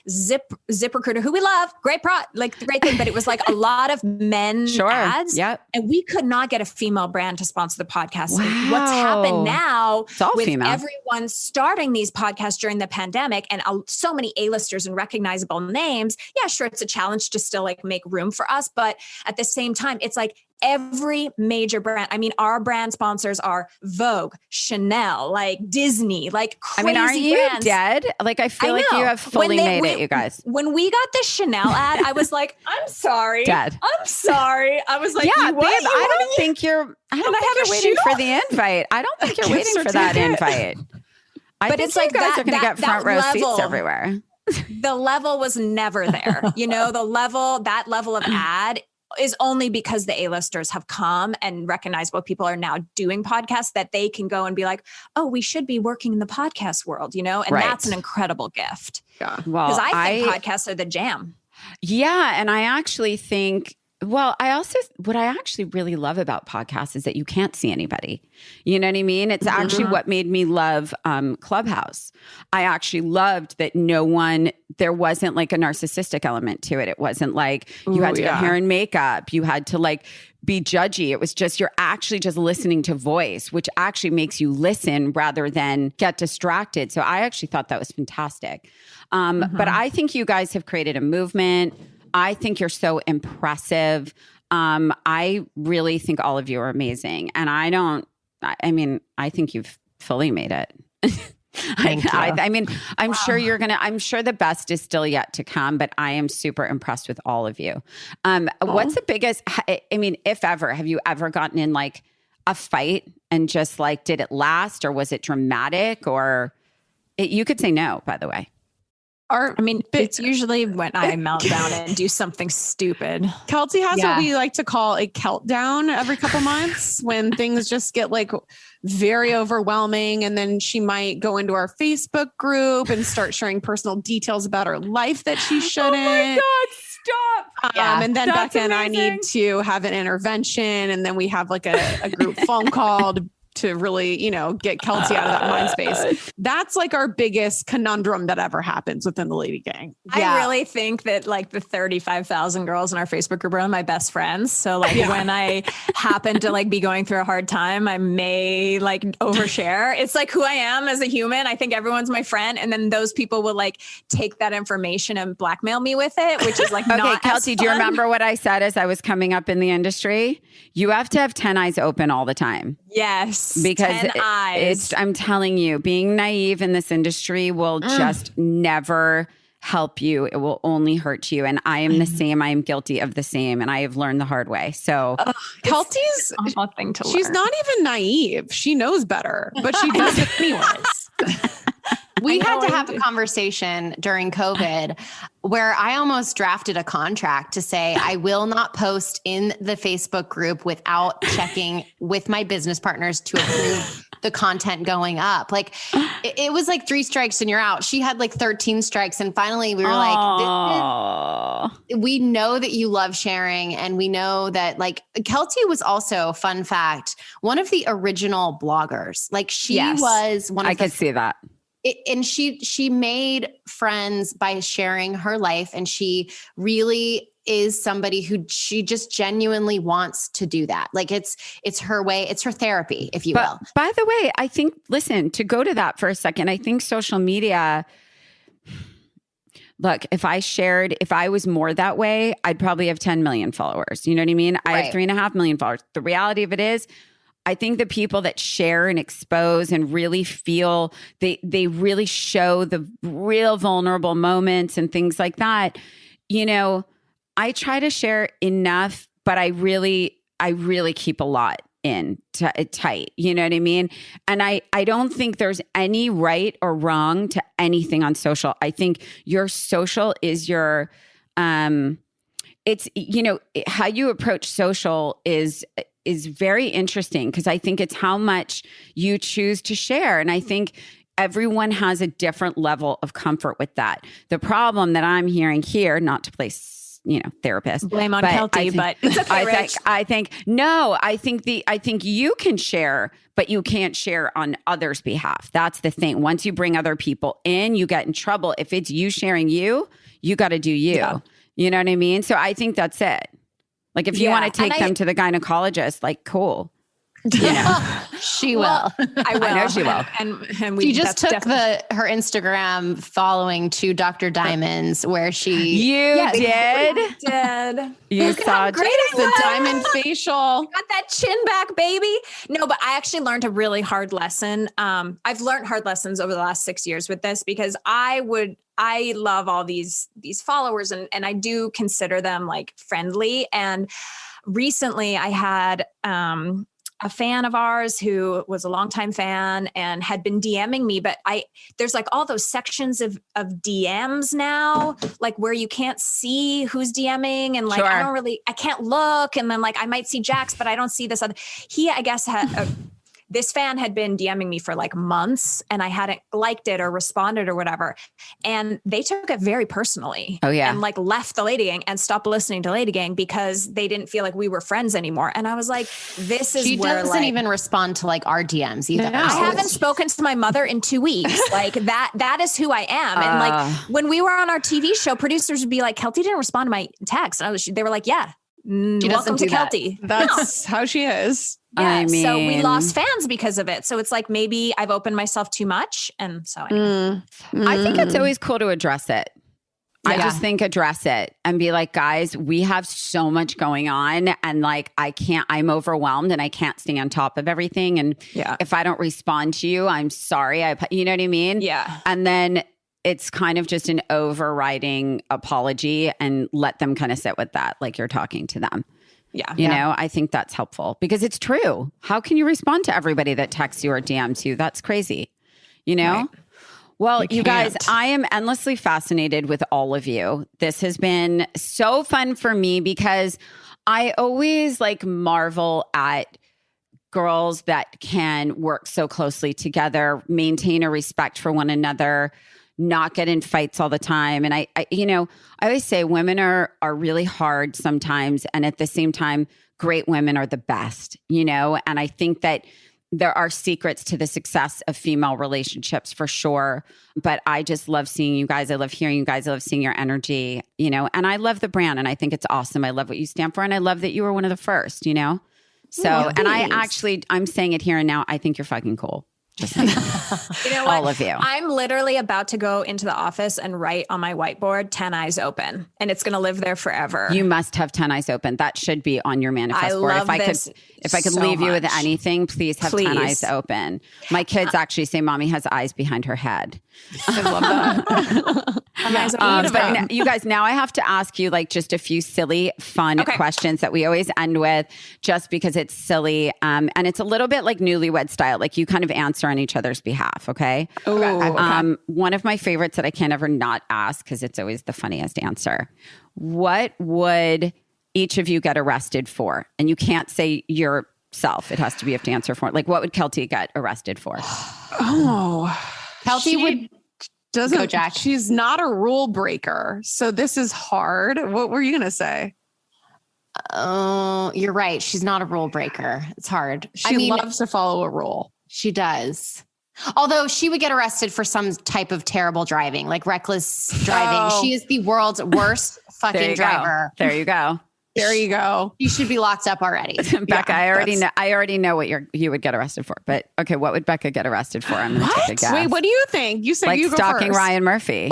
ZipRecruiter, who we love, great thing, but it was like a lot of men ads. Yep. And we could not get a female brand to sponsor the podcast. Wow. What's happened now with female. Everyone starting these podcasts during the pandemic, and so many A-listers and recognizable names. Yeah, sure, it's a challenge to still like make room for us, but at the same time, it's like every major brand. I mean, our brand sponsors are Vogue, Chanel, like Disney, like crazy aren't you brands. Dead? Like, I feel like you have fully made it, you guys. When we got the Chanel ad, I was like, I'm sorry. Dead. I'm sorry. I was like, yeah, babe, I don't think you're waiting for the invite. I don't think you're waiting for that invite. I think it's like you guys are going to get front row seats everywhere. The level was never there. That level of ad is only because the A-listers have come and recognizable people are now doing podcasts, that they can go and be like, oh, we should be working in the podcast world, and that's an incredible gift. Yeah. Well, because I think podcasts are the jam. Yeah. And I actually think, Well, what I actually really love about podcasts is that you can't see anybody. You know what I mean? It's actually what made me love Clubhouse. I actually loved that there wasn't like a narcissistic element to it. It wasn't like you had to get hair and makeup. You had to like be judgy. It was just, you're actually just listening to voice, which actually makes you listen rather than get distracted. So I actually thought that was fantastic. But I think you guys have created a movement. I think you're so impressive. I really think all of you are amazing. And I think you've fully made it. Thank you. I'm sure I'm sure the best is still yet to come, but I am super impressed with all of you. What's the biggest, if ever, have you ever gotten in like a fight and just like, did it last or was it dramatic you could say no, by the way. It's usually when I melt down and do something stupid. Keltie has what we like to call a Keltdown every couple months when things just get like very overwhelming. And then she might go into our Facebook group and start sharing personal details about her life that she shouldn't. Oh my God, stop. And then Becca and I need to have an intervention. And then we have like a group phone call to really, get Keltie out of that mind space. That's like our biggest conundrum that ever happens within the Lady Gang. Yeah. I really think that like the 35,000 girls in our Facebook group are my best friends. So like when I happen to like be going through a hard time, I may like overshare. It's like who I am as a human. I think everyone's my friend. And then those people will like take that information and blackmail me with it, which is like not Keltie, do you remember what I said as I was coming up in the industry? You have to have 10 eyes open all the time. Yes. Because I'm telling you, being naive in this industry will just never help you. It will only hurt you. And I am the same. I am guilty of the same. And I have learned the hard way. So Keltie's thing to she's learn. Not even naive. She knows better, but she does it anyways. We had to have a conversation during COVID where I almost drafted a contract to say I will not post in the Facebook group without checking with my business partners to approve the content going up. Like it was like 3 strikes and you're out. She had like 13 strikes. And finally we were we know that you love sharing. And we know that like Keltie was also, fun fact, one of the original bloggers. Like she was one of I could see that. And she made friends by sharing her life. And she really is somebody who she just genuinely wants to do that. Like it's her way, it's her therapy, if you will. By the way, I think, listen, to go to that for a second, I think social media, look, if I was more that way, I'd probably have 10 million followers. You know what I mean? I have 3.5 million followers. The reality of it is, I think the people that share and expose and really feel, they really show the real vulnerable moments and things like that. I try to share enough, but I really keep a lot in tight. You know what I mean? And I don't think there's any right or wrong to anything on social. I think your social is your, it's, how you approach social is very interesting because I think it's how much you choose to share. And I think everyone has a different level of comfort with that. The problem that I'm hearing here, not to play, therapist. Blame on Keltie, but it's okay, I think you can share, but you can't share on others' behalf. That's the thing. Once you bring other people in, you get in trouble. If it's you sharing you got to do you. Yeah. You know what I mean? So I think that's it. Like if you want to take them to the gynecologist, like cool. She will. I will. I know she will. And she just took her Instagram following to Dr. Diamonds where she did. You saw the diamond facial. Got that chin back, baby. No, but I actually learned a really hard lesson. I've learned hard lessons over the last 6 years with this because I love all these followers and I do consider them like friendly. And recently I had a fan of ours who was a longtime fan and had been DMing me, but there's like all those sections of DMs now, like where you can't see who's DMing and like, I can't look. And then like, I might see Jac's, but I don't see this other, he, I guess this fan had been DMing me for like months and I hadn't liked it or responded or whatever. And they took it very personally. Oh yeah. And like left the Lady Gang and stopped listening to Lady Gang because they didn't feel like we were friends anymore. And I was like, this is she where doesn't even respond to like our DMs either. I haven't spoken to my mother in 2 weeks. Like that is who I am. And like when we were on our TV show, producers would be like, Keltie didn't respond to my text. And they were like, yeah, welcome to Keltie. That's how she is. Yeah. I mean, so we lost fans because of it. So it's like, maybe I've opened myself too much. And so anyway. I think it's always cool to address it. I just think address it and be like, guys, we have so much going on and like, I'm overwhelmed and I can't stay on top of everything. And if I don't respond to you, I'm sorry. You know what I mean? Yeah. And then it's kind of just an overriding apology and let them kind of sit with that. Like you're talking to them. Yeah. You know, I think that's helpful because it's true. How can you respond to everybody that texts you or DMs you? That's crazy. You know? Right. Well, you guys, I am endlessly fascinated with all of you. This has been so fun for me because I always like marvel at girls that can work so closely together, maintain a respect for one another, not get in fights all the time. And I always say women are really hard sometimes. And at the same time, great women are the best, you know? And I think that there are secrets to the success of female relationships for sure. But I just love seeing you guys. I love hearing you guys. I love seeing your energy, you know, and I love the brand and I think it's awesome. I love what you stand for. And I love that you were one of the first, you know? So, and I'm saying it here and now, I think you're fucking cool. Just you know what? All of you. I'm literally about to go into the office and write on my whiteboard 10 eyes open, and it's going to live there forever. You must have 10 eyes open. That should be on your manifest board. If I could leave you with anything, please have 10 eyes open. My kids actually say mommy has eyes behind her head. I love that. But you guys, now I have to ask you like just a few silly, fun questions that we always end with just because it's silly. And it's a little bit like newlywed style. Like you kind of answer on each other's behalf. Okay. One of my favorites that I can't ever not ask because it's always the funniest answer. What would each of you get arrested for? And you can't say yourself. It has to be, you have to answer for it. Like what would Keltie get arrested for? Keltie doesn't go, Jac. She's not a rule breaker. So this is hard. What were you going to say? Oh, you're right. She's not a rule breaker. It's hard. She loves to follow a rule. She does. Although she would get arrested for some type of terrible driving, like reckless driving. She is the world's worst fucking driver. There you go. There you go. You should be locked up already. Becca, I already know what you would get arrested for. But okay, what would Becca get arrested for? I'm going to take a guess. Wait, what do you think? You said like you go stalking first. Ryan Murphy.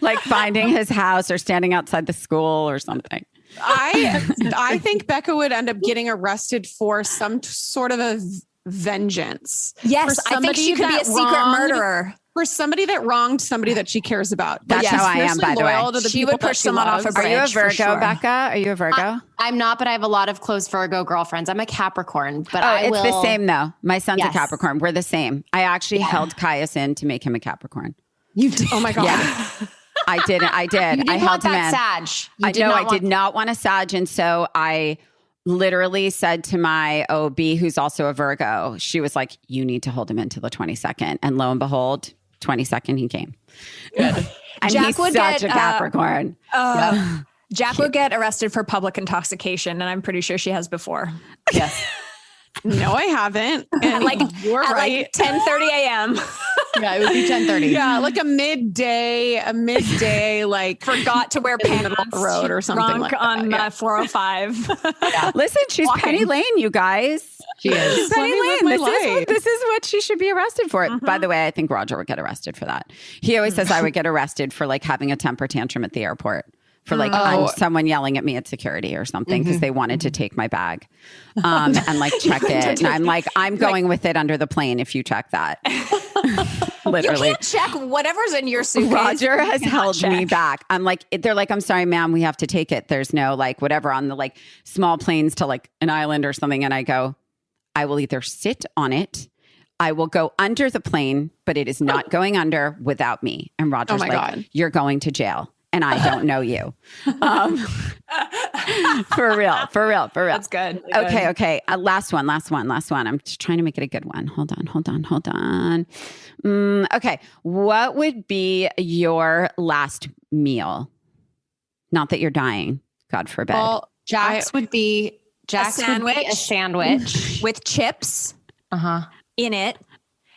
Like finding his house or standing outside the school or something. I think Becca would end up getting arrested for some sort of a vengeance. Yes, I think she could be a secret murderer. For somebody that wronged somebody that she cares about. That's how I am, by the way. She would push someone off a bridge. Are you a Virgo, Becca? Are you a Virgo? I'm not, but I have a lot of close Virgo girlfriends. I'm a Capricorn, but it's the same though. My son's a Capricorn. We're the same. I actually held Caius in to make him a Capricorn. You did? Oh my God. Yeah. I did. I held him in. Sag. I did not want a Sag. And so I literally said to my OB, who's also a Virgo, she was like, you need to hold him until the 22nd. And lo and behold, 22nd, he came. Good. And Jac he's such a Capricorn. Jac would get arrested for public intoxication, and I'm pretty sure she has before. Yes. No, I haven't. And you're right. Like 10:30 a.m. Yeah, it would be 10:30. Yeah, like a midday, like forgot to wear pants on the road or something like that. On 405. Yeah. Listen, she's Penny Lane, you guys. She is. She's Penny Lane. This is what she should be arrested for. Mm-hmm. By the way, I think Roger would get arrested for that. He always says I would get arrested for like having a temper tantrum at the airport. For like someone yelling at me at security or something because they wanted to take my bag and like check it. And I'm like, I'm going with it under the plane if you check that. Literally. You can't check whatever's in your suitcase. Roger has held me back. I'm like, they're like, I'm sorry, ma'am, we have to take it. There's no like whatever on the like small planes to like an island or something. And I go, I will either sit on it. I will go under the plane, but it is not going under without me. And Roger's like, you're going to jail. And I don't know you. For real. That's good. Okay. Last one. I'm just trying to make it a good one. Hold on. Okay. What would be your last meal? Not that you're dying, God forbid. Well, Jac's would be a sandwich with chips in it.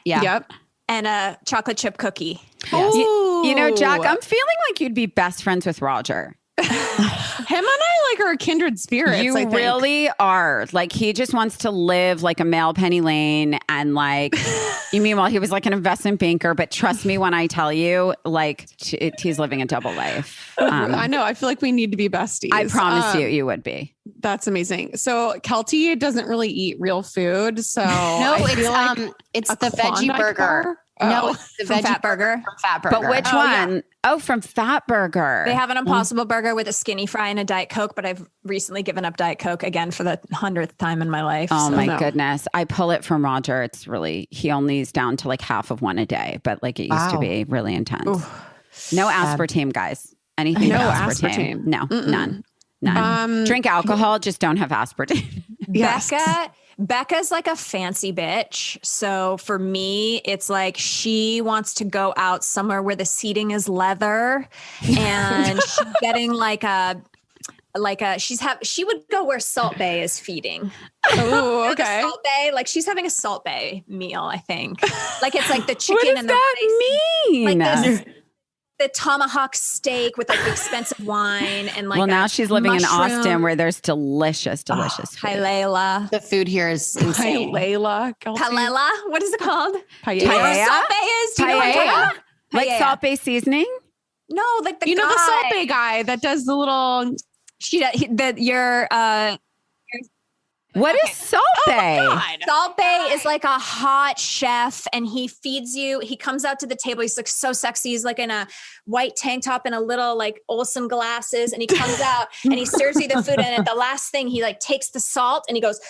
Yeah. Yep. And a chocolate chip cookie. Yes. You know, Jac, I'm feeling like you'd be best friends with Roger. Him and I like are kindred spirits. You really are. Like, he just wants to live like a male Penny Lane, and like, you mean while he was like an investment banker, but trust me when I tell you, like, he's living a double life. I know. I feel like we need to be besties. I promise you would be. That's amazing. So Keltie doesn't really eat real food. So no, it's the veggie burger. No, it's the veggie Fat Burger. From Fat Burger. But which one? Yeah. Oh, from Fat Burger. They have an Impossible Burger with a skinny fry and a Diet Coke, but I've recently given up Diet Coke again for the 100th time in my life. Oh my goodness. I pull it from Roger. It's really, he only is down to like half of one a day, but like it used to be really intense. Ooh. No aspartame, guys. Anything no aspartame. No, none. Drink alcohol, just don't have aspartame. Yes. Becca's like a fancy bitch. So for me, it's like she wants to go out somewhere where the seating is leather, and she's getting she would go where Salt Bay is feeding. Oh, okay. Salt Bay, like she's having a Salt Bay meal, I think. Like it's like the chicken and the mean? Like the tomahawk steak with like the expensive wine and like. Well, now she's living mushroom. in Austin where there's delicious food. Hi, Layla. The food here is insane. Hi, Layla. Paella? What is it called? Paella. Do you know what Salt Bay is? Do you know what I'm talking about? Like Salt Bay seasoning? No, like the you guy. know the Salt Bay guy that does the little. What is Salt Bay? Salt Bay is like a hot chef, and he feeds you. He comes out to the table. He's like so sexy. He's like in a white tank top and a little like Olsen glasses, and he comes out and he serves you the food. And at the last thing, he like takes the salt and he goes.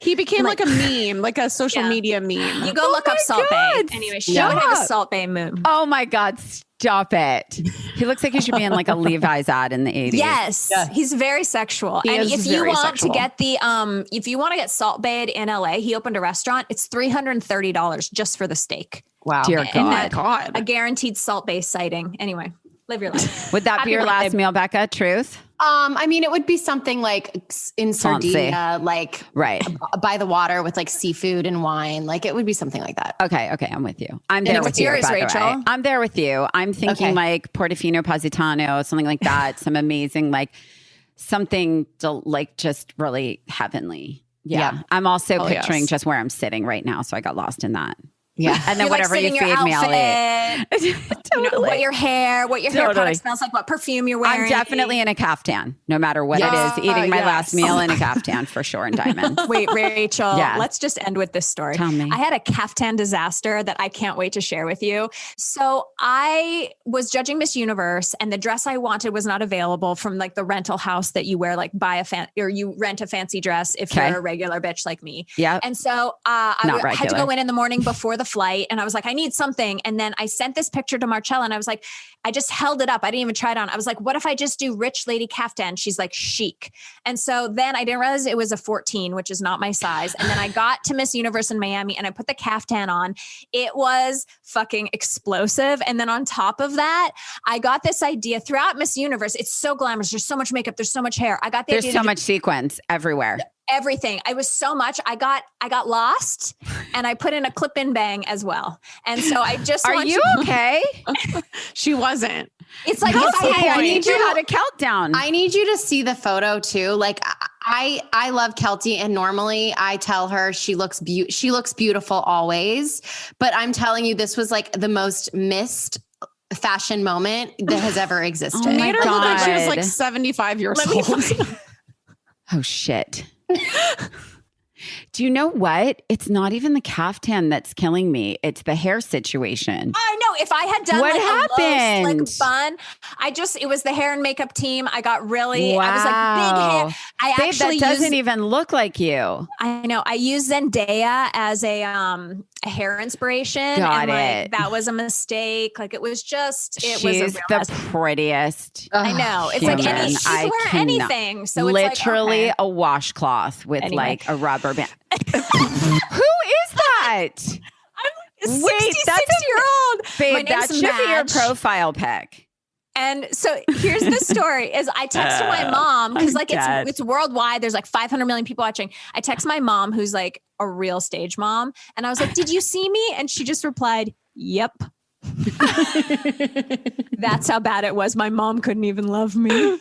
He became like a meme, like a social media meme. You go look up Salt Bay. Anyway, she would have a Salt Bay meme. Oh my God. Stop it. He looks like he should be in like a Levi's ad in the 80s. Yes. He's very sexual. And if you want to get if you want to get Salt Bayed in LA, he opened a restaurant. It's $330 just for the steak. Wow. Dear God. A guaranteed Salt Bay sighting. Anyway, live your life. Would that be your last meal, Becca? Truth? I mean, it would be something like in Sardinia, like by the water with like seafood and wine. Like it would be something like that. Okay. I'm with you. I'm there with you, Rachel. I'm there with you. I'm thinking like Portofino Positano, something like that. Some amazing, like something like just really heavenly. Yeah. I'm also picturing just where I'm sitting right now. So I got lost in that. Yeah. And then you're whatever you feed me, I'll eat. Totally. You know, what your hair product smells like, what perfume you're wearing. I'm definitely in a caftan, no matter what it is. Eating my last meal in a caftan for sure in diamonds. Wait, Rachel, let's just end with this story. Tell me. I had a caftan disaster that I can't wait to share with you. So I was judging Miss Universe, and the dress I wanted was not available from like the rental house that you wear, like or you rent a fancy dress if you're a regular bitch like me. Yeah. And so I had to go in the morning before the flight, and I was like, I need something. And then I sent this picture to Marcella, and I was like, I just held it up. I didn't even try it on. I was like, what if I just do rich lady caftan? She's like, chic. And so then I didn't realize it was a 14, which is not my size. And then I got to Miss Universe in Miami, and I put the caftan on. It was fucking explosive. And then on top of that, I got this idea throughout Miss Universe. It's so glamorous. There's so much makeup. There's so much hair. I got the idea. There's so much sequins everywhere. Everything. I was so much. I got lost, and I put in a clip-in bang as well. And so I just Are you okay? She wasn't. It's like I need you how to countdown. I need you to see the photo too. Like I love Keltie, and normally I tell her she looks beautiful always, but I'm telling you, this was like the most missed fashion moment that has ever existed. Oh my God. Looked like she was like 75 years old. Oh shit. Do you know what? It's not even the caftan that's killing me. It's the hair situation. I know. If I had done what like happened? a low slick bun, it was the hair and makeup team. I got really, I was like big hair. Babe, that doesn't even look like you. I know. I used Zendaya as a hair inspiration. Got and it. That was a mistake. Like it was She's the prettiest. I know. It's human. like she can wear anything. So it's literally like, a washcloth with like a rubber band. Who is that? I'm 66-year-old. Babe, that should be your profile pic. And so here's the story is I texted my mom because like it's worldwide. There's like 500 million people watching. I text my mom who's like a real stage mom. And I was like, did you see me? And she just replied, yep. That's how bad it was. My mom couldn't even love me.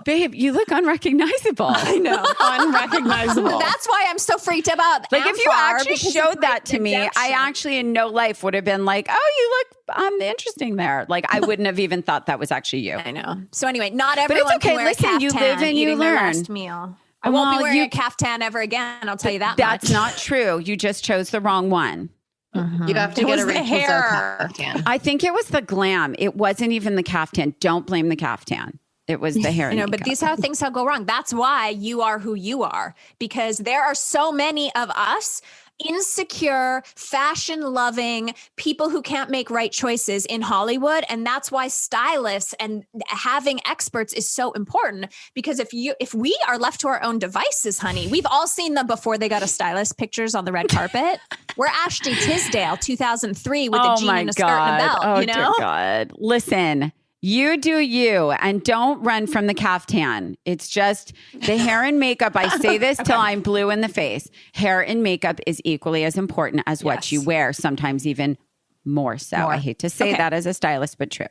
Babe, you look unrecognizable. I know. Unrecognizable. That's why I'm so freaked about like if you actually showed that to me, I actually in no life would have been like, oh, you look interesting there. Like I wouldn't have even thought that was actually you. I know. So anyway, not everyone but it's okay. can wear Listen, a caftan you live and you learn. Last meal. I won't be wearing a caftan ever again. I'll tell you that That's much. not true. You just chose the wrong one. Mm-hmm. You have to get a hair caftan. I think it was the glam. It wasn't even the caftan. Don't blame the caftan. It was the hair. But these are things that go wrong. That's why you are who you are, because there are so many of us insecure, fashion loving people who can't make right choices in Hollywood. And that's why stylists and having experts is so important, because if we are left to our own devices, honey, we've all seen them before they got a stylist pictures on the red carpet. We're Ashley Tisdale, 2003 with a jean and a skirt and a belt, oh, you know? Dear God. Listen, you do you, and don't run from the caftan. It's just the hair and makeup. I say this till I'm blue in the face. Hair and makeup is equally as important as what you wear, sometimes even more so. I hate to say that as a stylist, but true.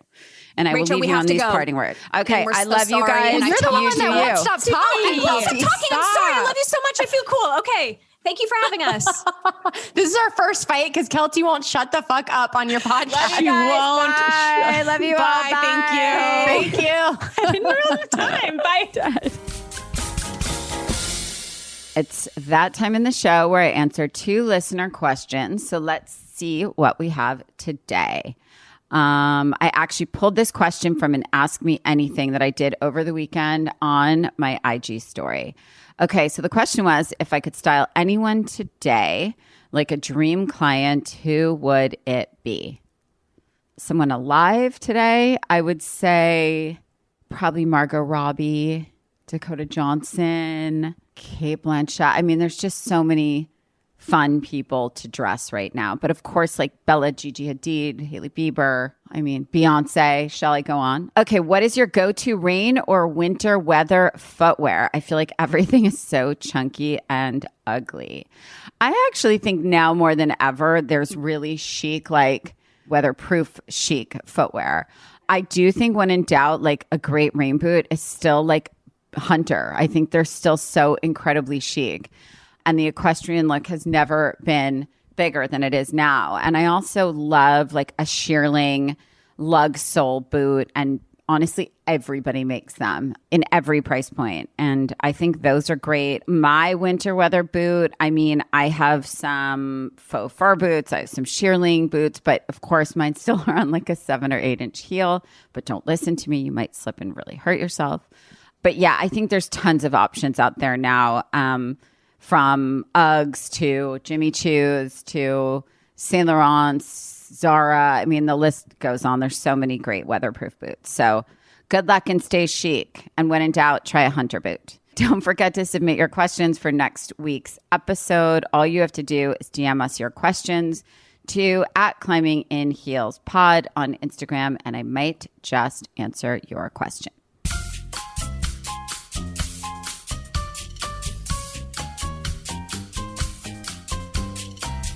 And I Rachel, will leave you on these parting words. Okay, I love you guys. You're the one that won't stop talking. I'm sorry. I love you so much. I feel cool. Okay. Thank you for having us. This is our first fight because Keltie won't shut the fuck up on your podcast. She won't. I love you all. Bye. Bye. Thank you. I didn't realize the time. Bye. It's that time in the show where I answer 2 listener questions. So let's see what we have today. I actually pulled this question from an Ask Me Anything that I did over the weekend on my IG story. Okay, so the question was, if I could style anyone today, like a dream client, who would it be? Someone alive today, I would say probably Margot Robbie, Dakota Johnson, Cate Blanchett. I mean, there's just so many fun people to dress right now. But of course, like Bella, Gigi Hadid, Hailey Bieber, I mean, Beyonce. Shall I go on? Okay, what is your go-to rain or winter weather footwear? I feel like everything is so chunky and ugly. I actually think now more than ever, there's really chic, like weatherproof chic footwear. I do think when in doubt, like a great rain boot is still like Hunter. I think they're still so incredibly chic. And the equestrian look has never been bigger than it is now. And I also love like a shearling lug sole boot. And honestly, everybody makes them in every price point. And I think those are great. My winter weather boot, I mean, I have some faux fur boots. I have some shearling boots. But of course, mine still are on like a 7 or 8 inch heel. But don't listen to me. You might slip and really hurt yourself. But yeah, I think there's tons of options out there now. From Uggs to Jimmy Choo's to Saint Laurent's, Zara. I mean, the list goes on. There's so many great weatherproof boots. So good luck and stay chic. And when in doubt, try a Hunter boot. Don't forget to submit your questions for next week's episode. All you have to do is DM us your questions to @ClimbingInHeelsPod on Instagram, and I might just answer your question.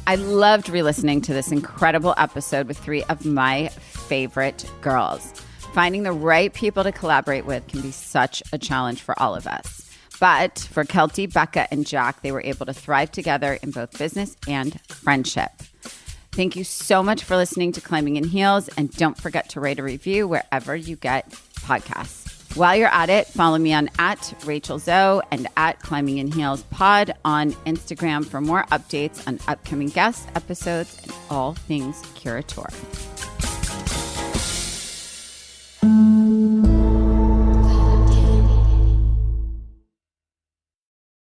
I loved re-listening to this incredible episode with 3 of my favorite girls. Finding the right people to collaborate with can be such a challenge for all of us. But for Keltie, Becca, and Jac, they were able to thrive together in both business and friendship. Thank you so much for listening to Climbing in Heels, and don't forget to rate a review wherever you get podcasts. While you're at it, follow me on @RachelZoe and @ClimbingInHeelsPod on Instagram for more updates on upcoming guests, episodes, and all things Curateur.